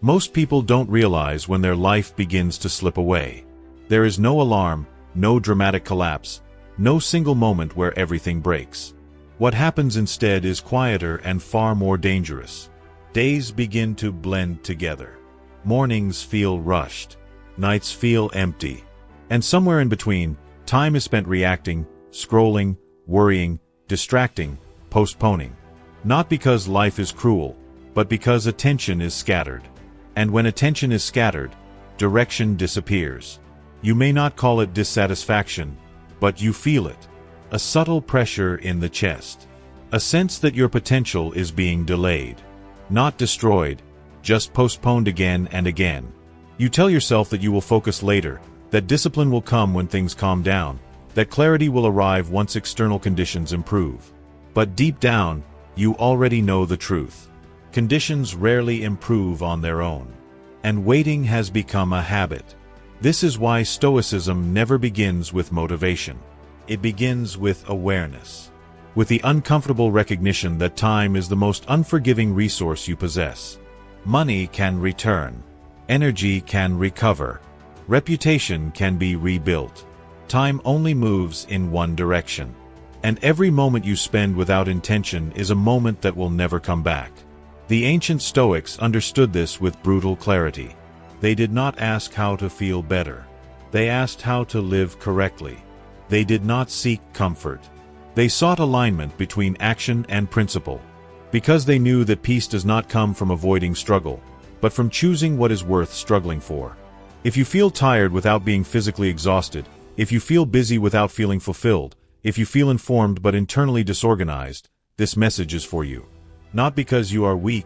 Most people don't realize when their life begins to slip away. There is no alarm, no dramatic collapse, no single moment where everything breaks. What happens instead is quieter and far more dangerous. Days begin to blend together. Mornings feel rushed. Nights feel empty. And somewhere in between, time is spent reacting, scrolling, worrying, distracting, postponing. Not because life is cruel, but because attention is scattered. And when attention is scattered, direction disappears. You may not call it dissatisfaction, but you feel it. A subtle pressure in the chest. A sense that your potential is being delayed. Not destroyed, just postponed again and again. You tell yourself that you will focus later, that discipline will come when things calm down, that clarity will arrive once external conditions improve. But deep down, you already know the truth. Conditions rarely improve on their own. And waiting has become a habit. This is why Stoicism never begins with motivation. It begins with awareness. With the uncomfortable recognition that time is the most unforgiving resource you possess. Money can return. Energy can recover. Reputation can be rebuilt. Time only moves in one direction. And every moment you spend without intention is a moment that will never come back. The ancient Stoics understood this with brutal clarity. They did not ask how to feel better. They asked how to live correctly. They did not seek comfort. They sought alignment between action and principle. Because they knew that peace does not come from avoiding struggle, but from choosing what is worth struggling for. If you feel tired without being physically exhausted, if you feel busy without feeling fulfilled, if you feel informed but internally disorganized, this message is for you. Not because you are weak,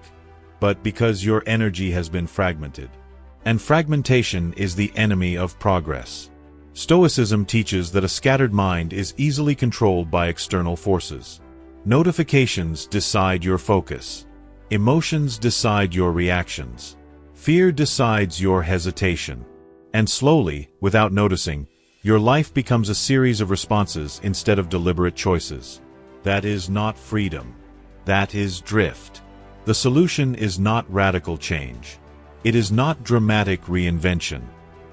but because your energy has been fragmented. And fragmentation is the enemy of progress. Stoicism teaches that a scattered mind is easily controlled by external forces. Notifications decide your focus. Emotions decide your reactions. Fear decides your hesitation. And slowly, without noticing, your life becomes a series of responses instead of deliberate choices. That is not freedom. That is drift. The solution is not radical change. It is not dramatic reinvention.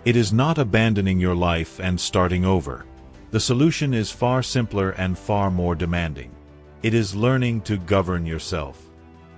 It is not abandoning your life and starting over. The solution is far simpler and far more demanding. It is learning to govern yourself.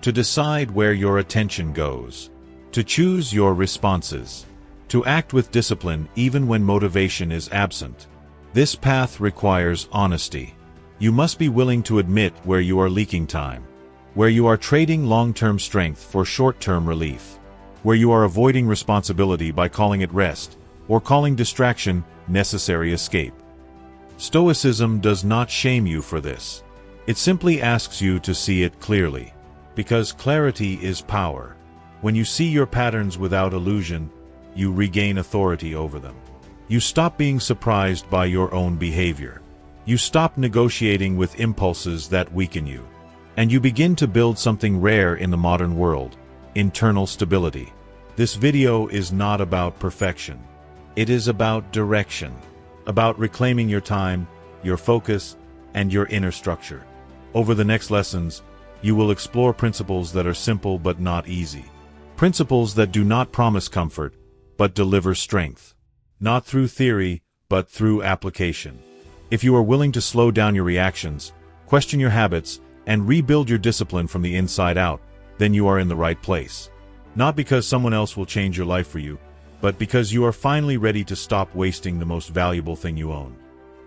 To decide where your attention goes. To choose your responses. To act with discipline even when motivation is absent. This path requires honesty. You must be willing to admit where you are leaking time. Where you are trading long-term strength for short-term relief. Where you are avoiding responsibility by calling it rest, or calling distraction necessary escape. Stoicism does not shame you for this. It simply asks you to see it clearly. Because clarity is power. When you see your patterns without illusion, you regain authority over them. You stop being surprised by your own behavior. You stop negotiating with impulses that weaken you. And you begin to build something rare in the modern world: internal stability. This video is not about perfection. It is about direction. About reclaiming your time, your focus, and your inner structure. Over the next lessons, you will explore principles that are simple but not easy. Principles that do not promise comfort, but deliver strength. Not through theory, but through application. If you are willing to slow down your reactions, question your habits, and rebuild your discipline from the inside out, then you are in the right place. Not because someone else will change your life for you, but because you are finally ready to stop wasting the most valuable thing you own.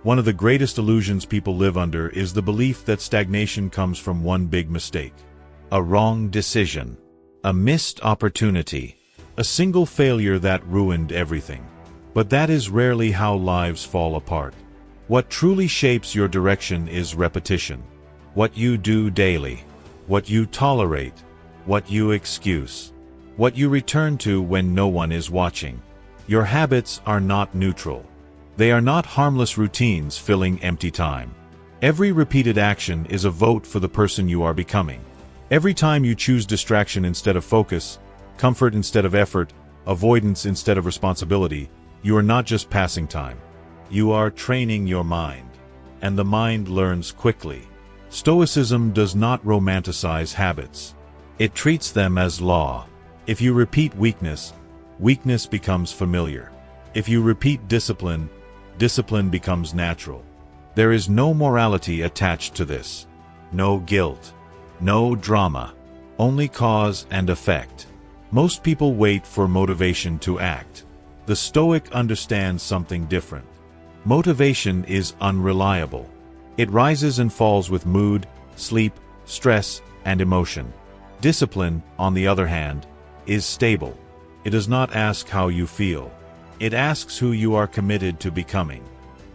One of the greatest illusions people live under is the belief that stagnation comes from one big mistake. A wrong decision. A missed opportunity. A single failure that ruined everything. But that is rarely how lives fall apart. What truly shapes your direction is repetition. What you do daily. What you tolerate. What you excuse. What you return to when no one is watching. Your habits are not neutral. They are not harmless routines filling empty time. Every repeated action is a vote for the person you are becoming. Every time you choose distraction instead of focus, comfort instead of effort, avoidance instead of responsibility, you are not just passing time. You are training your mind. And the mind learns quickly. Stoicism does not romanticize habits. It treats them as law. If you repeat weakness, weakness becomes familiar. If you repeat discipline, discipline becomes natural. There is no morality attached to this. No guilt. No drama. Only cause and effect. Most people wait for motivation to act. The Stoic understands something different. Motivation is unreliable. It rises and falls with mood, sleep, stress, and emotion. Discipline, on the other hand, is stable. It does not ask how you feel. It asks who you are committed to becoming.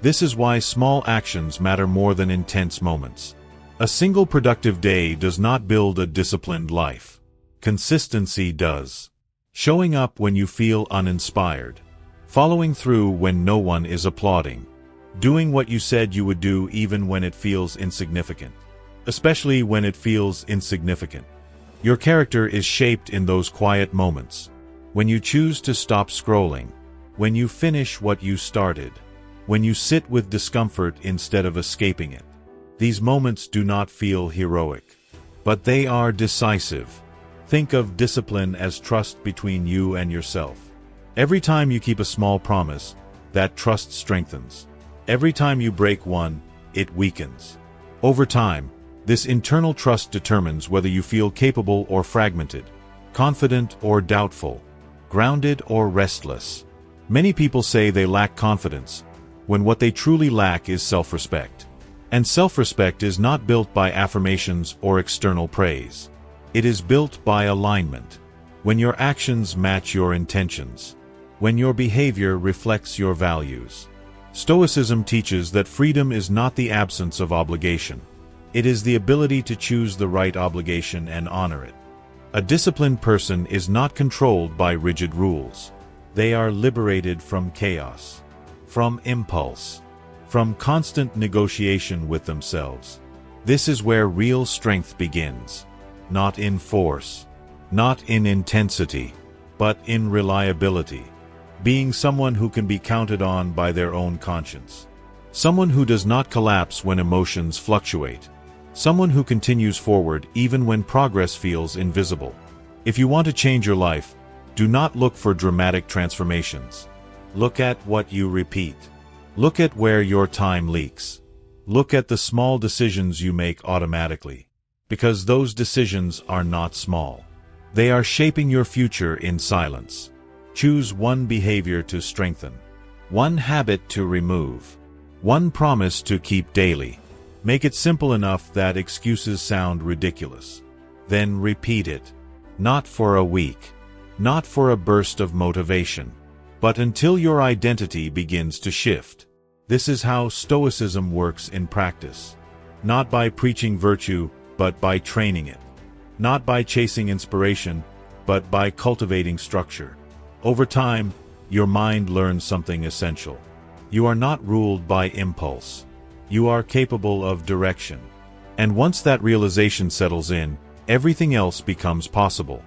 This is why small actions matter more than intense moments. A single productive day does not build a disciplined life. Consistency does. Showing up when you feel uninspired. Following through when no one is applauding. Doing what you said you would do even when it feels insignificant. Especially when it feels insignificant. Your character is shaped in those quiet moments. When you choose to stop scrolling. When you finish what you started. When you sit with discomfort instead of escaping it. These moments do not feel heroic. But they are decisive. Think of discipline as trust between you and yourself. Every time you keep a small promise, that trust strengthens. Every time you break one, it weakens. Over time, this internal trust determines whether you feel capable or fragmented, confident or doubtful, grounded or restless. Many people say they lack confidence, when what they truly lack is self-respect. And self-respect is not built by affirmations or external praise. It is built by alignment. When your actions match your intentions. When your behavior reflects your values. Stoicism teaches that freedom is not the absence of obligation. It is the ability to choose the right obligation and honor it. A disciplined person is not controlled by rigid rules. They are liberated from chaos, from impulse, from constant negotiation with themselves. This is where real strength begins. Not in force, not in intensity, but in reliability. Being someone who can be counted on by their own conscience. Someone who does not collapse when emotions fluctuate. Someone who continues forward even when progress feels invisible. If you want to change your life, do not look for dramatic transformations. Look at what you repeat. Look at where your time leaks. Look at the small decisions you make automatically. Because those decisions are not small. They are shaping your future in silence. Choose one behavior to strengthen. One habit to remove. One promise to keep daily. Make it simple enough that excuses sound ridiculous. Then repeat it. Not for a week. Not for a burst of motivation. But until your identity begins to shift. This is how Stoicism works in practice. Not by preaching virtue, but by training it. Not by chasing inspiration, but by cultivating structure. Over time, your mind learns something essential. You are not ruled by impulse. You are capable of direction. And once that realization settles in, everything else becomes possible.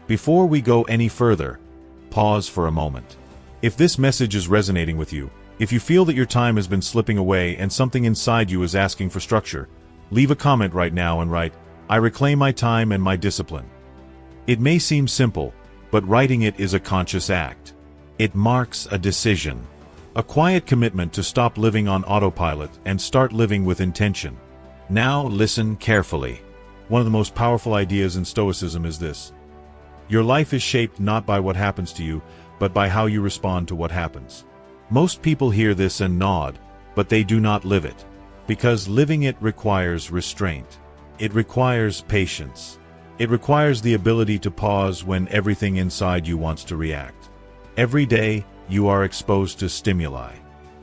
Before we go any further, pause for a moment. If this message is resonating with you, if you feel that your time has been slipping away and something inside you is asking for structure, leave a comment right now and write, "I reclaim my time and my discipline." It may seem simple, but writing it is a conscious act. It marks a decision. A quiet commitment to stop living on autopilot and start living with intention. Now listen carefully. One of the most powerful ideas in Stoicism is this. Your life is shaped not by what happens to you, but by how you respond to what happens. Most people hear this and nod, but they do not live it. Because living it requires restraint. It requires patience. It requires the ability to pause when everything inside you wants to react. Every day, you are exposed to stimuli.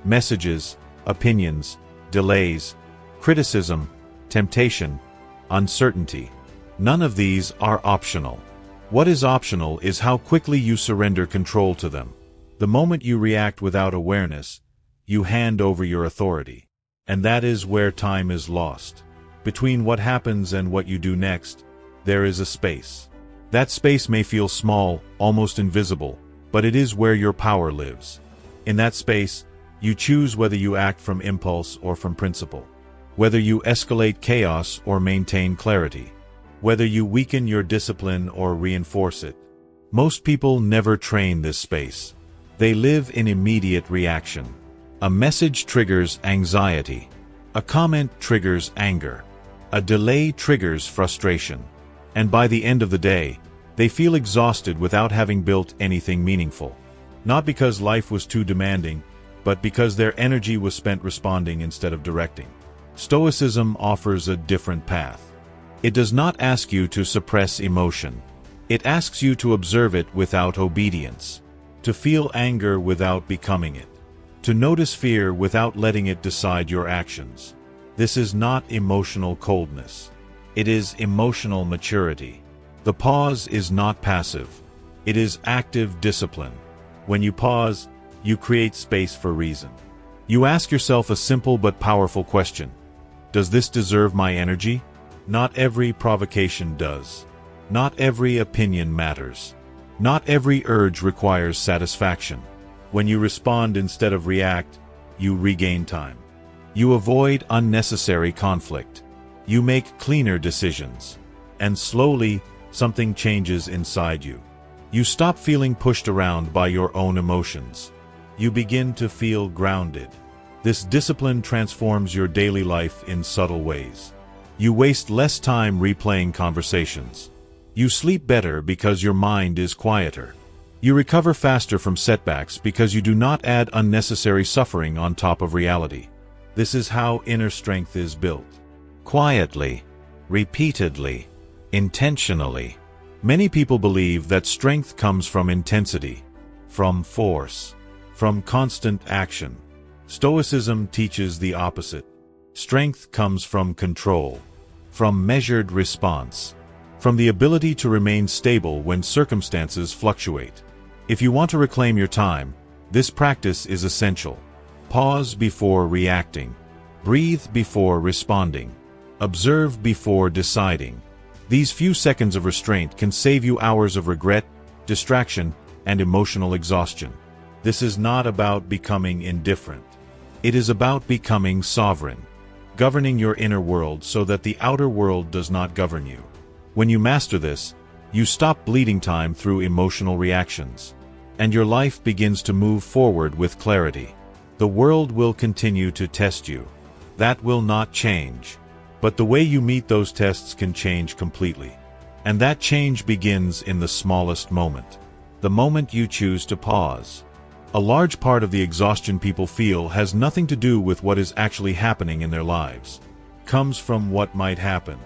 Messages, opinions, delays, criticism, temptation, uncertainty. None of these are optional. What is optional is how quickly you surrender control to them. The moment you react without awareness, you hand over your authority. And that is where time is lost. Between what happens and what you do next, there is a space. That space may feel small, almost invisible, but it is where your power lives. In that space, you choose whether you act from impulse or from principle. Whether you escalate chaos or maintain clarity. Whether you weaken your discipline or reinforce it. Most people never train this space. They live in immediate reaction. A message triggers anxiety. A comment triggers anger. A delay triggers frustration. And by the end of the day, they feel exhausted without having built anything meaningful. Not because life was too demanding, but because their energy was spent responding instead of directing. Stoicism offers a different path. It does not ask you to suppress emotion. It asks you to observe it without obedience, to feel anger without becoming it, to notice fear without letting it decide your actions. This is not emotional coldness. It is emotional maturity. The pause is not passive. It is active discipline. When you pause, you create space for reason. You ask yourself a simple but powerful question. Does this deserve my energy? Not every provocation does. Not every opinion matters. Not every urge requires satisfaction. When you respond instead of react, you regain time. You avoid unnecessary conflict. You make cleaner decisions. And slowly, something changes inside you. You stop feeling pushed around by your own emotions. You begin to feel grounded. This discipline transforms your daily life in subtle ways. You waste less time replaying conversations. You sleep better because your mind is quieter. You recover faster from setbacks because you do not add unnecessary suffering on top of reality. This is how inner strength is built. Quietly, repeatedly, intentionally. Many people believe that strength comes from intensity, from force, from constant action. Stoicism teaches the opposite. Strength comes from control, from measured response, from the ability to remain stable when circumstances fluctuate. If you want to reclaim your time, this practice is essential. Pause before reacting. Breathe before responding. Observe before deciding. These few seconds of restraint can save you hours of regret, distraction, and emotional exhaustion. This is not about becoming indifferent. It is about becoming sovereign, governing your inner world so that the outer world does not govern you. When you master this, you stop bleeding time through emotional reactions, and your life begins to move forward with clarity. The world will continue to test you. That will not change. But the way you meet those tests can change completely. And that change begins in the smallest moment. The moment you choose to pause. A large part of the exhaustion people feel has nothing to do with what is actually happening in their lives. It comes from what might happen.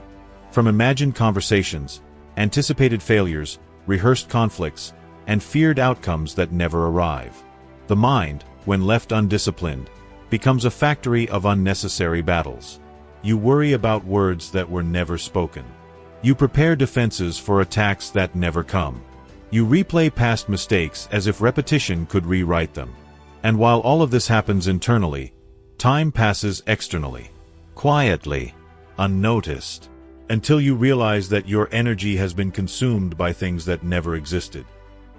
From imagined conversations, anticipated failures, rehearsed conflicts, and feared outcomes that never arrive. The mind, when left undisciplined, becomes a factory of unnecessary battles. You worry about words that were never spoken. You prepare defenses for attacks that never come. You replay past mistakes as if repetition could rewrite them. And while all of this happens internally, time passes externally, quietly, unnoticed, until you realize that your energy has been consumed by things that never existed.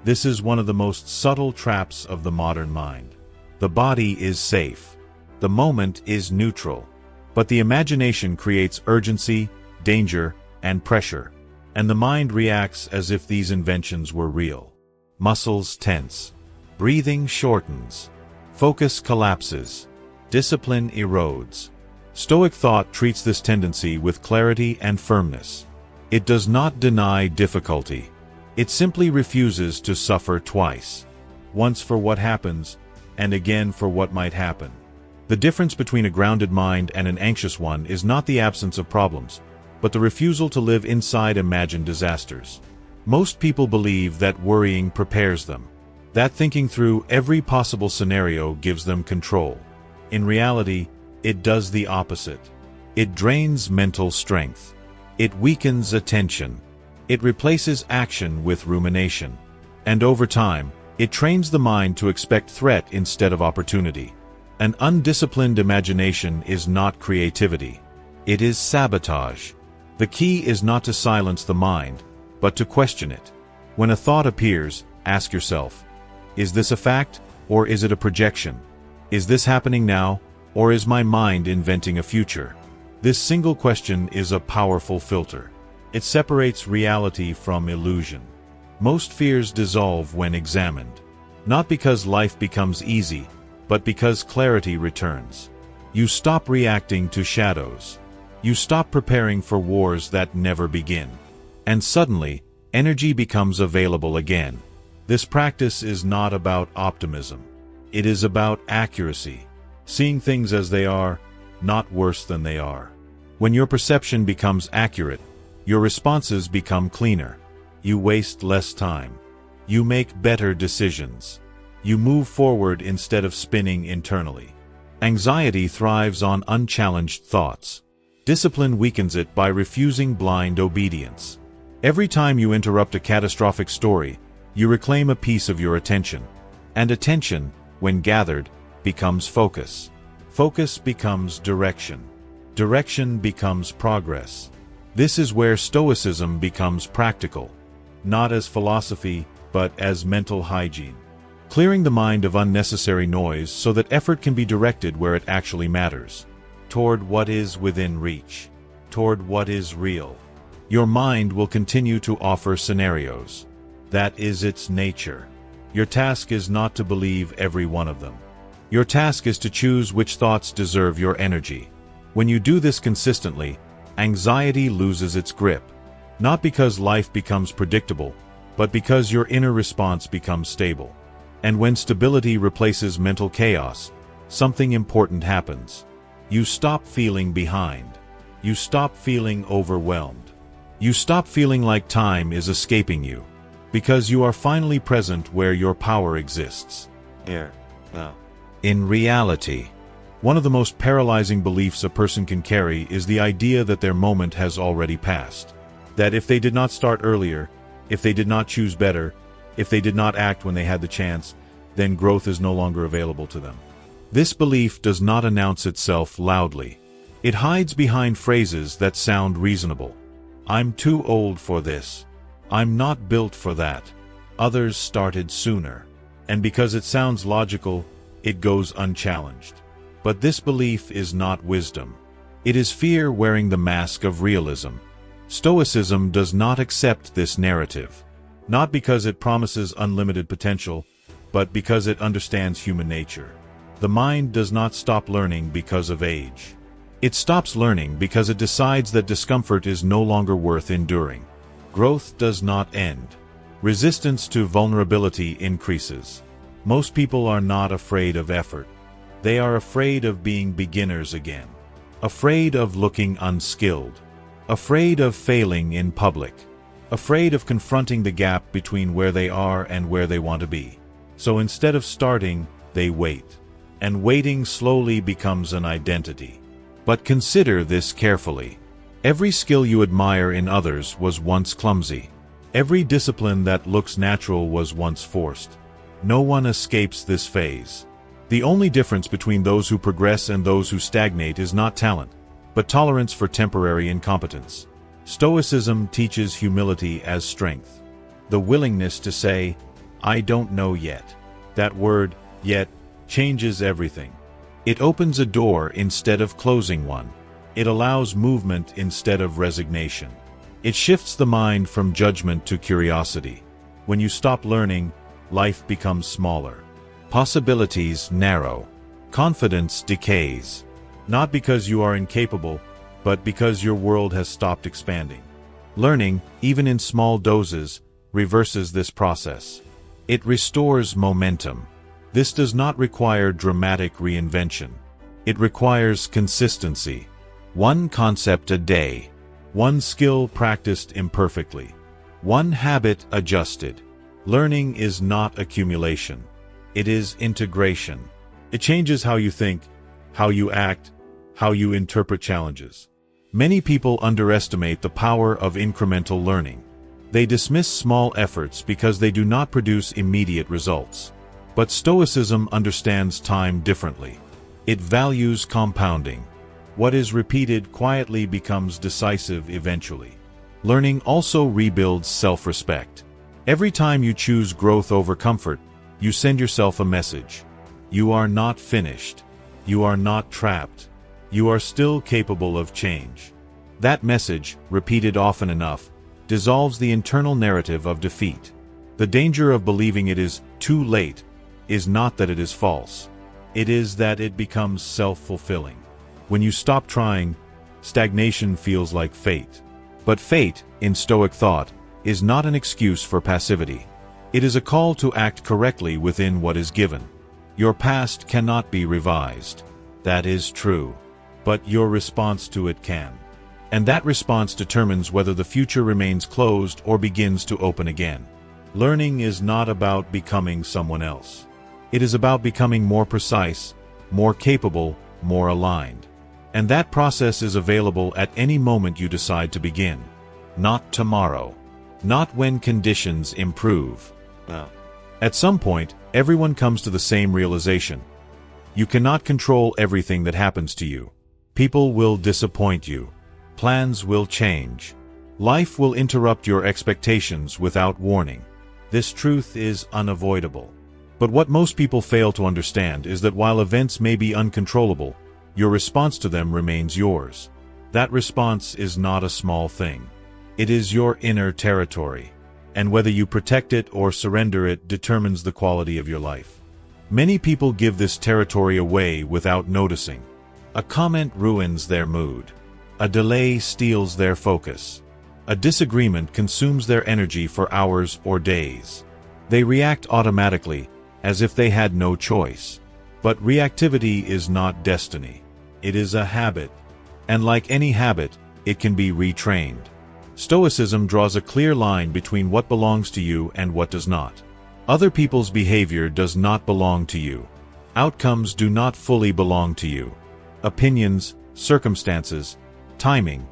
This is one of the most subtle traps of the modern mind. The body is safe. The moment is neutral. But the imagination creates urgency, danger, and pressure. And the mind reacts as if these inventions were real. Muscles tense. Breathing shortens. Focus collapses. Discipline erodes. Stoic thought treats this tendency with clarity and firmness. It does not deny difficulty. It simply refuses to suffer twice. Once for what happens, and again for what might happen. The difference between a grounded mind and an anxious one is not the absence of problems, but the refusal to live inside imagined disasters. Most people believe that worrying prepares them, that thinking through every possible scenario gives them control. In reality, it does the opposite. It drains mental strength. It weakens attention. It replaces action with rumination. And over time, it trains the mind to expect threat instead of opportunity. An undisciplined imagination is not creativity. It is sabotage. The key is not to silence the mind, but to question it. When a thought appears, ask yourself, is this a fact, or is it a projection? Is this happening now, or is my mind inventing a future? This single question is a powerful filter. It separates reality from illusion. Most fears dissolve when examined. Not because life becomes easy, but because clarity returns. You stop reacting to shadows. You stop preparing for wars that never begin. And suddenly, energy becomes available again. This practice is not about optimism. It is about accuracy, seeing things as they are, not worse than they are. When your perception becomes accurate, your responses become cleaner. You waste less time. You make better decisions. You move forward instead of spinning internally. Anxiety thrives on unchallenged thoughts. Discipline weakens it by refusing blind obedience. Every time you interrupt a catastrophic story, you reclaim a piece of your attention. And attention, when gathered, becomes focus. Focus becomes direction. Direction becomes progress. This is where Stoicism becomes practical, not as philosophy, but as mental hygiene. Clearing the mind of unnecessary noise so that effort can be directed where it actually matters. Toward what is within reach. Toward what is real. Your mind will continue to offer scenarios. That is its nature. Your task is not to believe every one of them. Your task is to choose which thoughts deserve your energy. When you do this consistently, anxiety loses its grip. Not because life becomes predictable, but because your inner response becomes stable. And when stability replaces mental chaos, something important happens. You stop feeling behind. You stop feeling overwhelmed. You stop feeling like time is escaping you, because you are finally present where your power exists. Here, now. In reality, one of the most paralyzing beliefs a person can carry is the idea that their moment has already passed. That if they did not start earlier, if they did not choose better, if they did not act when they had the chance, then growth is no longer available to them. This belief does not announce itself loudly. It hides behind phrases that sound reasonable. I'm too old for this. I'm not built for that. Others started sooner. And because it sounds logical, it goes unchallenged. But this belief is not wisdom. It is fear wearing the mask of realism. Stoicism does not accept this narrative. Not because it promises unlimited potential, but because it understands human nature. The mind does not stop learning because of age. It stops learning because it decides that discomfort is no longer worth enduring. Growth does not end. Resistance to vulnerability increases. Most people are not afraid of effort. They are afraid of being beginners again. Afraid of looking unskilled. Afraid of failing in public. Afraid of confronting the gap between where they are and where they want to be. So instead of starting, they wait. And waiting slowly becomes an identity. But consider this carefully. Every skill you admire in others was once clumsy. Every discipline that looks natural was once forced. No one escapes this phase. The only difference between those who progress and those who stagnate is not talent, but tolerance for temporary incompetence. Stoicism teaches humility as strength. The willingness to say, I don't know yet. That word, yet, changes everything. It opens a door instead of closing one. It allows movement instead of resignation. It shifts the mind from judgment to curiosity. When you stop learning, life becomes smaller. Possibilities narrow. Confidence decays. Not because you are incapable, but because your world has stopped expanding. Learning, even in small doses, reverses this process. It restores momentum. This does not require dramatic reinvention. It requires consistency. One concept a day. One skill practiced imperfectly. One habit adjusted. Learning is not accumulation. It is integration. It changes how you think, how you act, how you interpret challenges. Many people underestimate the power of incremental learning. They dismiss small efforts because they do not produce immediate results. But Stoicism understands time differently. It values compounding. What is repeated quietly becomes decisive eventually. Learning also rebuilds self-respect. Every time you choose growth over comfort, you send yourself a message. You are not finished. You are not trapped. You are still capable of change. That message, repeated often enough, dissolves the internal narrative of defeat. The danger of believing it is too late is not that it is false. It is that it becomes self-fulfilling. When you stop trying, stagnation feels like fate. But fate, in Stoic thought, is not an excuse for passivity. It is a call to act correctly within what is given. Your past cannot be revised. That is true. But your response to it can. And that response determines whether the future remains closed or begins to open again. Learning is not about becoming someone else. It is about becoming more precise, more capable, more aligned. And that process is available at any moment you decide to begin. Not tomorrow. Not when conditions improve. At some point, everyone comes to the same realization. You cannot control everything that happens to you. People will disappoint you. Plans will change. Life will interrupt your expectations without warning. This truth is unavoidable. But what most people fail to understand is that while events may be uncontrollable, your response to them remains yours. That response is not a small thing. It is your inner territory. And whether you protect it or surrender it determines the quality of your life. Many people give this territory away without noticing. A comment ruins their mood. A delay steals their focus. A disagreement consumes their energy for hours or days. They react automatically, as if they had no choice. But reactivity is not destiny. It is a habit. And like any habit, it can be retrained. Stoicism draws a clear line between what belongs to you and what does not. Other people's behavior does not belong to you. Outcomes do not fully belong to you. Opinions, circumstances, timing,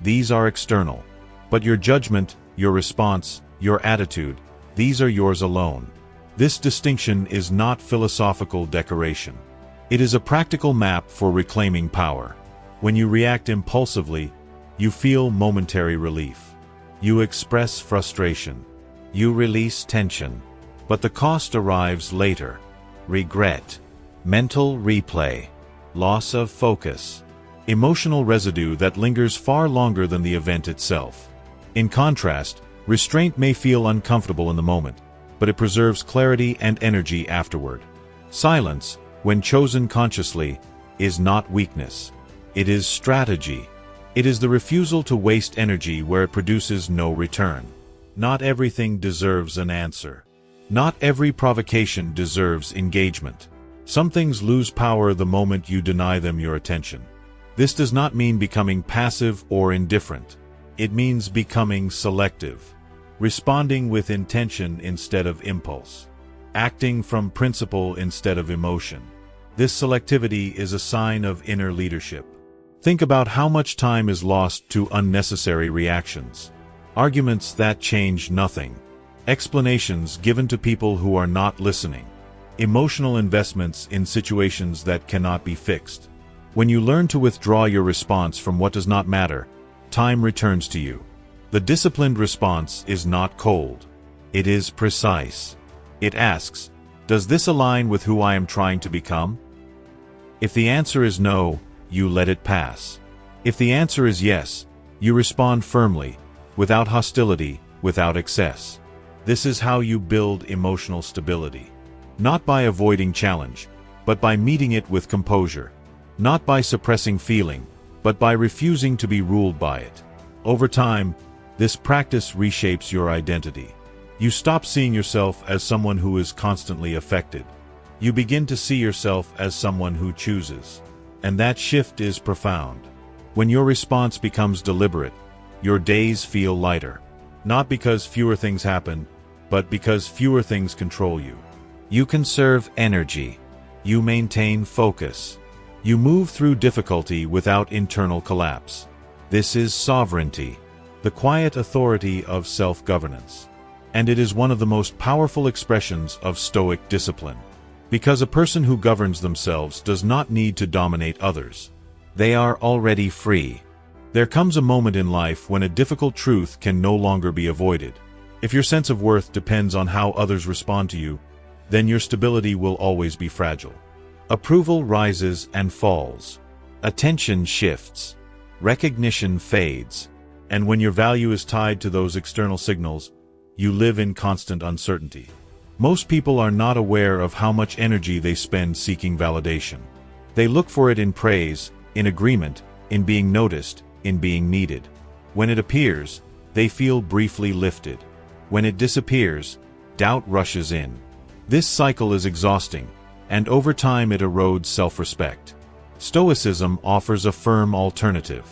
these are external. But your judgment, your response, your attitude, these are yours alone. This distinction is not philosophical decoration. It is a practical map for reclaiming power. When you react impulsively, you feel momentary relief. You express frustration. You release tension. But the cost arrives later. Regret. Mental replay. Loss of focus. Emotional residue that lingers far longer than the event itself. In contrast, restraint may feel uncomfortable in the moment, but it preserves clarity and energy afterward. Silence, when chosen consciously, is not weakness. It is strategy. It is the refusal to waste energy where it produces no return. Not everything deserves an answer. Not every provocation deserves engagement. Some things lose power the moment you deny them your attention. This does not mean becoming passive or indifferent. It means becoming selective. Responding with intention instead of impulse. Acting from principle instead of emotion. This selectivity is a sign of inner leadership. Think about how much time is lost to unnecessary reactions. Arguments that change nothing. Explanations given to people who are not listening. Emotional investments in situations that cannot be fixed. When you learn to withdraw your response from what does not matter, time returns to you. The disciplined response is not cold. It is precise. It asks, does this align with who I am trying to become? If the answer is no, you let it pass. If the answer is yes, you respond firmly, without hostility, without excess. This is how you build emotional stability. Not by avoiding challenge, but by meeting it with composure. Not by suppressing feeling, but by refusing to be ruled by it. Over time, this practice reshapes your identity. You stop seeing yourself as someone who is constantly affected. You begin to see yourself as someone who chooses. And that shift is profound. When your response becomes deliberate, your days feel lighter. Not because fewer things happen, but because fewer things control you. You conserve energy. You maintain focus. You move through difficulty without internal collapse. This is sovereignty, the quiet authority of self-governance. And it is one of the most powerful expressions of Stoic discipline. Because a person who governs themselves does not need to dominate others. They are already free. There comes a moment in life when a difficult truth can no longer be avoided. If your sense of worth depends on how others respond to you, then your stability will always be fragile. Approval rises and falls. Attention shifts. Recognition fades. And when your value is tied to those external signals, you live in constant uncertainty. Most people are not aware of how much energy they spend seeking validation. They look for it in praise, in agreement, in being noticed, in being needed. When it appears, they feel briefly lifted. When it disappears, doubt rushes in. This cycle is exhausting, and over time it erodes self-respect. Stoicism offers a firm alternative.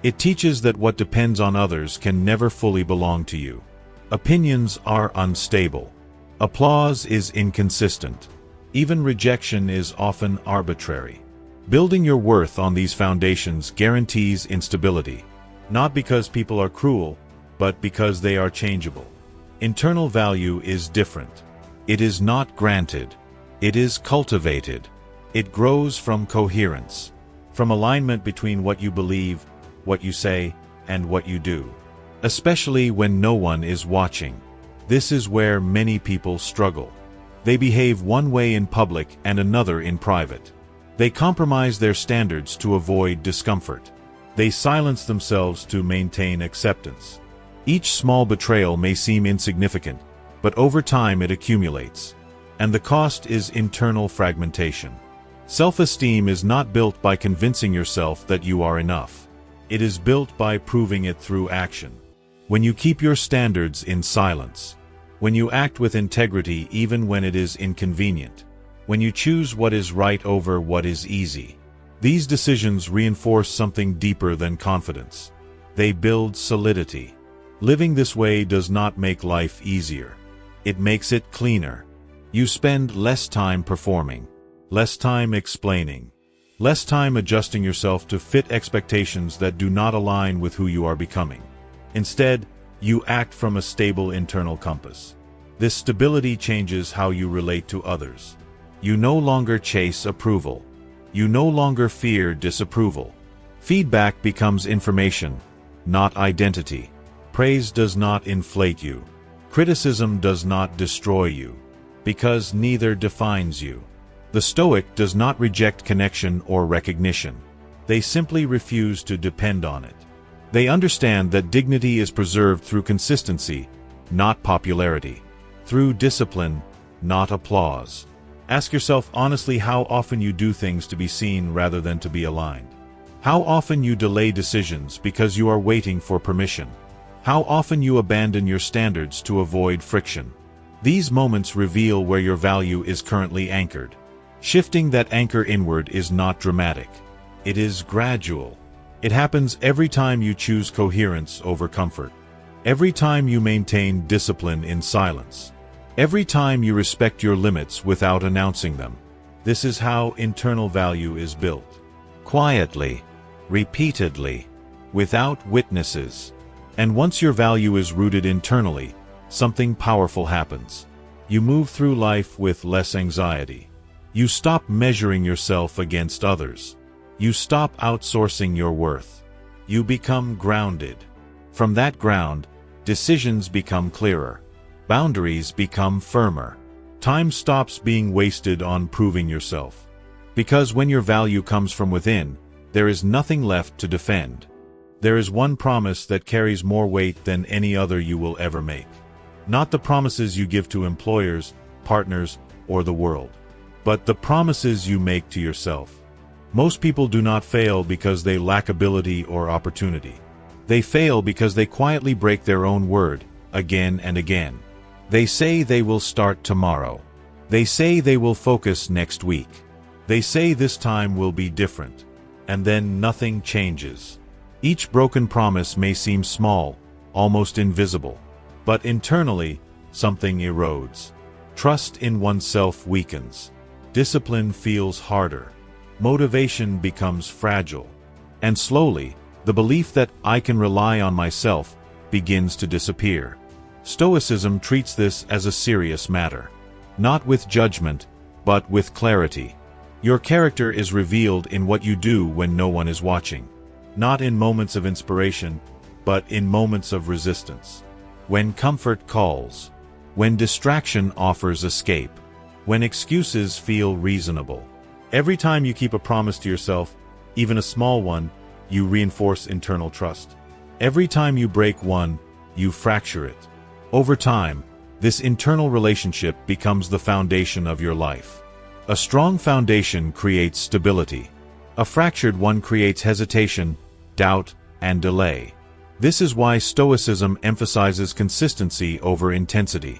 It teaches that what depends on others can never fully belong to you. Opinions are unstable. Applause is inconsistent. Even rejection is often arbitrary. Building your worth on these foundations guarantees instability, not because people are cruel, but because they are changeable. Internal value is different. It is not granted. It is cultivated. It grows from coherence, from alignment between what you believe, what you say, and what you do. Especially when no one is watching. This is where many people struggle. They behave one way in public and another in private. They compromise their standards to avoid discomfort. They silence themselves to maintain acceptance. Each small betrayal may seem insignificant, but over time it accumulates. And the cost is internal fragmentation. Self-esteem is not built by convincing yourself that you are enough. It is built by proving it through action. When you keep your standards in silence, when you act with integrity even when it is inconvenient, when you choose what is right over what is easy, these decisions reinforce something deeper than confidence. They build solidity. Living this way does not make life easier. It makes it cleaner. You spend less time performing, less time explaining, less time adjusting yourself to fit expectations that do not align with who you are becoming. Instead, you act from a stable internal compass. This stability changes how you relate to others. You no longer chase approval. You no longer fear disapproval. Feedback becomes information, not identity. Praise does not inflate you. Criticism does not destroy you, because neither defines you. The Stoic does not reject connection or recognition. They simply refuse to depend on it. They understand that dignity is preserved through consistency, not popularity. Through discipline, not applause. Ask yourself honestly how often you do things to be seen rather than to be aligned. How often you delay decisions because you are waiting for permission. How often you abandon your standards to avoid friction. These moments reveal where your value is currently anchored. Shifting that anchor inward is not dramatic. It is gradual. It happens every time you choose coherence over comfort. Every time you maintain discipline in silence. Every time you respect your limits without announcing them. This is how internal value is built. Quietly, repeatedly, without witnesses. And once your value is rooted internally, something powerful happens. You move through life with less anxiety. You stop measuring yourself against others. You stop outsourcing your worth. You become grounded. From that ground, decisions become clearer. Boundaries become firmer. Time stops being wasted on proving yourself. Because when your value comes from within, there is nothing left to defend. There is one promise that carries more weight than any other you will ever make. Not the promises you give to employers, partners, or the world, but the promises you make to yourself. Most people do not fail because they lack ability or opportunity. They fail because they quietly break their own word, again and again. They say they will start tomorrow. They say they will focus next week. They say this time will be different. And then nothing changes. Each broken promise may seem small, almost invisible. But internally, something erodes. Trust in oneself weakens. Discipline feels harder. Motivation becomes fragile. And slowly, the belief that I can rely on myself begins to disappear. Stoicism treats this as a serious matter. Not with judgment, but with clarity. Your character is revealed in what you do when no one is watching. Not in moments of inspiration, but in moments of resistance. When comfort calls. When distraction offers escape. When excuses feel reasonable. Every time you keep a promise to yourself, even a small one, you reinforce internal trust. Every time you break one, you fracture it. Over time, this internal relationship becomes the foundation of your life. A strong foundation creates stability. A fractured one creates hesitation, doubt, and delay. This is why Stoicism emphasizes consistency over intensity.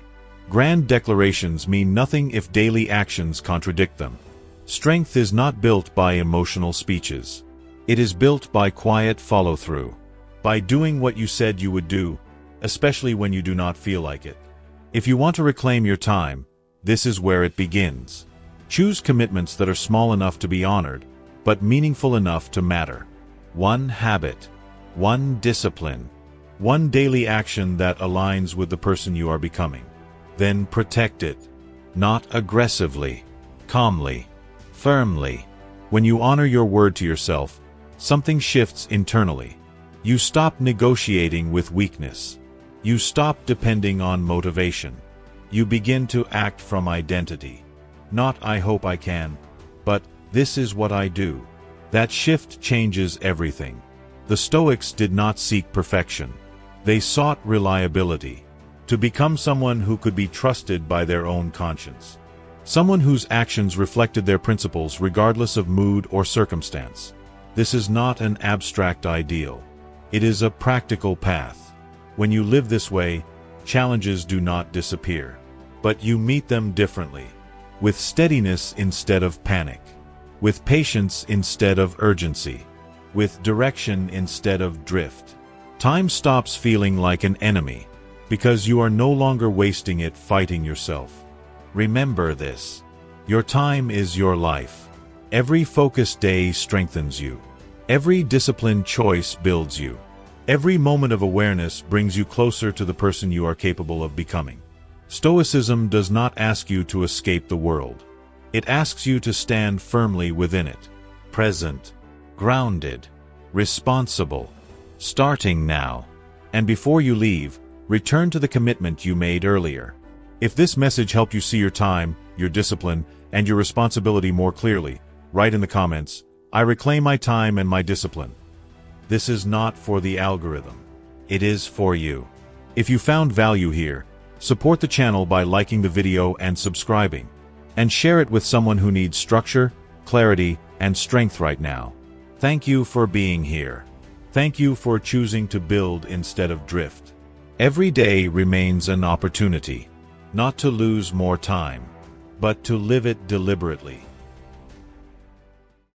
Grand declarations mean nothing if daily actions contradict them. Strength is not built by emotional speeches. It is built by quiet follow-through. By doing what you said you would do, especially when you do not feel like it. If you want to reclaim your time, this is where it begins. Choose commitments that are small enough to be honored, but meaningful enough to matter. One habit, one discipline, one daily action that aligns with the person you are becoming. Then protect it. Not aggressively, calmly, firmly. When you honor your word to yourself, something shifts internally. You stop negotiating with weakness. You stop depending on motivation. You begin to act from identity. Not "I hope I can," but "this is what I do." That shift changes everything. The Stoics did not seek perfection. They sought reliability. To become someone who could be trusted by their own conscience. Someone whose actions reflected their principles regardless of mood or circumstance. This is not an abstract ideal. It is a practical path. When you live this way, challenges do not disappear. But you meet them differently. With steadiness instead of panic. With patience instead of urgency. With direction instead of drift. Time stops feeling like an enemy, because you are no longer wasting it fighting yourself. Remember this. Your time is your life. Every focused day strengthens you. Every disciplined choice builds you. Every moment of awareness brings you closer to the person you are capable of becoming. Stoicism does not ask you to escape the world. It asks you to stand firmly within it. Present, grounded, responsible. Starting now. And before you leave, return to the commitment you made earlier. If this message helped you see your time, your discipline, and your responsibility more clearly, write in the comments, "I reclaim my time and my discipline." This is not for the algorithm. It is for you. If you found value here, support the channel by liking the video and subscribing. And share it with someone who needs structure, clarity, and strength right now. Thank you for being here. Thank you for choosing to build instead of drift. Every day remains an opportunity, not to lose more time, but to live it deliberately.